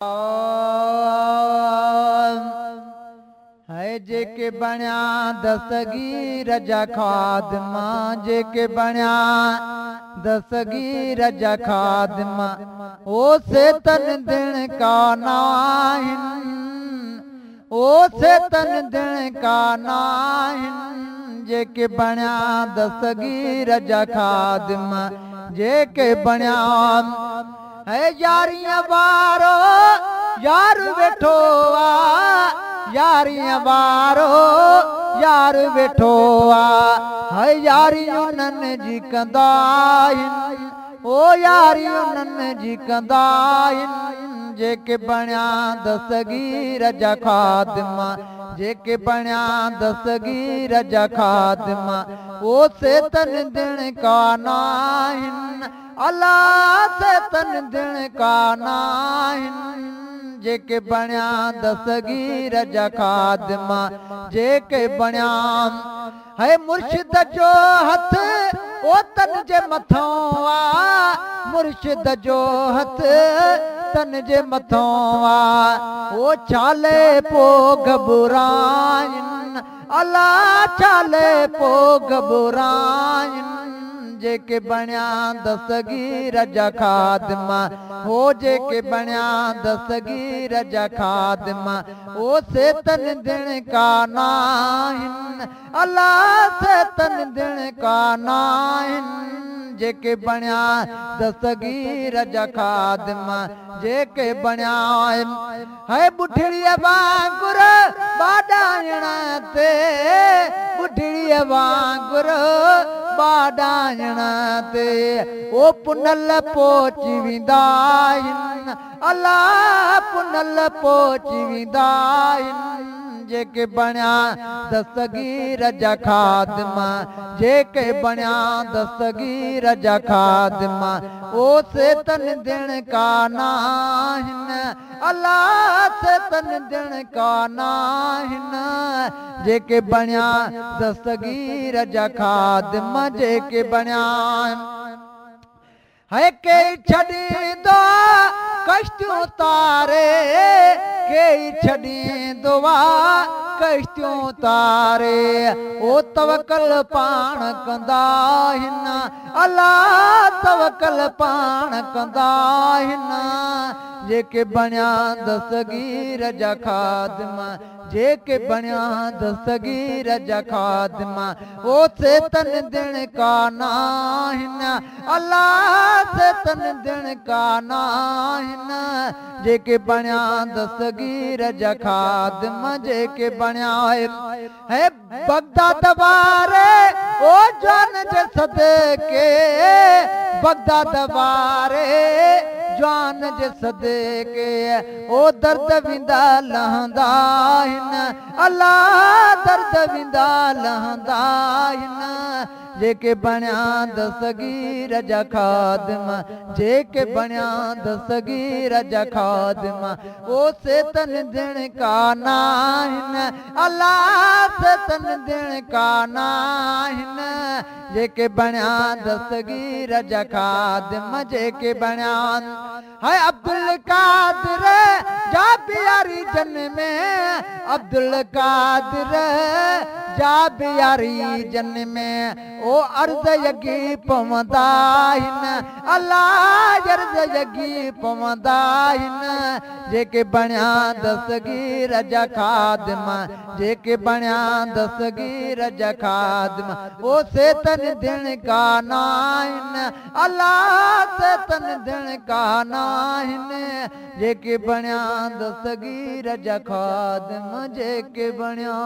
है जेके बणिया दस्तगीर जा खादिमा, जेके बणिया दस्तगीर जा खादिमा, ओ सेतन दिन का नाहिन, ओ सेतन दिन का नाहिन, जेके बणिया दस्तगीर जा खादिमा, जेके बणिया है यारियां बारो यार वेठो आ, यारियां बारो यार वेठो आ, है यारी उन्हनि जी कंदा आहिनि, ओ यारी उन्हनि जी कंदा आहिनि, जेके बणिया दस्तगीर जा खादिमा, जेके बणिया दस्तगीर जा खादिमा, ओ सेतन दिन का नाहिन, अल्लाह सेतन दिन का नाहिन, जेके बणिया दस्तगीर जा खादिमा, जेके बणिया है मुर्शिद जो हथ ओ तन जे मथों आ, मुर्शिद जो हथ तन जे मथों आ, ओ चाले पो घबराइन, अल्लाह चाले पो घबराइन, जेके बणिया दस्तगीर जा खादिमा, हो जेके बणिया दस्तगीर जा खादिमा, ओ सेतन दिन का नाहिन, अल्लाह सेतन दिन का नाहिन, जेके बणिया दस्तगीर जा खादिमा, जेके बणिया है बुढ़ड़ीअ वांगुर बाडाइण ते, बुढ़ड़ीअ वांगुर बाडाइण ते, ओ पुनल पहुची वेंदा आहिनि, अल्लाह पुनल पहुची वेंदा आहिनि, जेके बणिया दस्तगीर जा खादिमा, जेके बणिया दस्तगीर जा खादिमा, ओ सेतन दिन का नाहिन, अल्लाह सेतन दिन का नाहिन, जेके बणिया दस्तगीर जा खादिमा, जेके बणिया है के छॾींदो कश्तियूं तारे, के छॾींदो कश्तियूं तारे, ओ तवकल पाण कंदा आहिनि, अल्लाह तवकल पाण कंदा आहिनि, जेके बणिया दस्तगीर जा खादिमा, जेके बणिया दस्तगीर जा खादिमा, ओ सेतन दिन का नाहिन, अल्लाह सेतन दिन का नाहिन, जेके बणिया दस्तगीर जा खादिमा, जेके बणिया है बगदाद वारे ओ जान जे सदके, बगदाद वारे जान जे सदके, ओ दर्द विंदा लहंदा आहिनि, अल्लाह दर्द विंदा लहंदा आहिनि, जेके बणिया दस्तगीर जा खादिमा, जेके बणिया दस्तगीर जा खादिमा, ओ सेतन दिन का नाहिन, अल्लाह सेतन दिन का नाहिन, जेके बणिया दस्तगीर जा खादिमा, जेके बणिया है अब्दुल कादिर जा प्यारी जन में, अब्दुल कादिर जा प्यारी जन में, ओ अर्ज़ यगी पवंदा आहिनि, अल्लाह अर्ज़ यगी पवंदा आहिनि, जेके बणिया दस्तगीर जा खादिमा, जेके बणिया दस्तगीर जा खादिमा, ओ सेतन दिन का नाहिन, अल्लाह सेतन दिन का नाहिन, जेके बणिया दस्तगीर जा खादिमा, जेके बणिया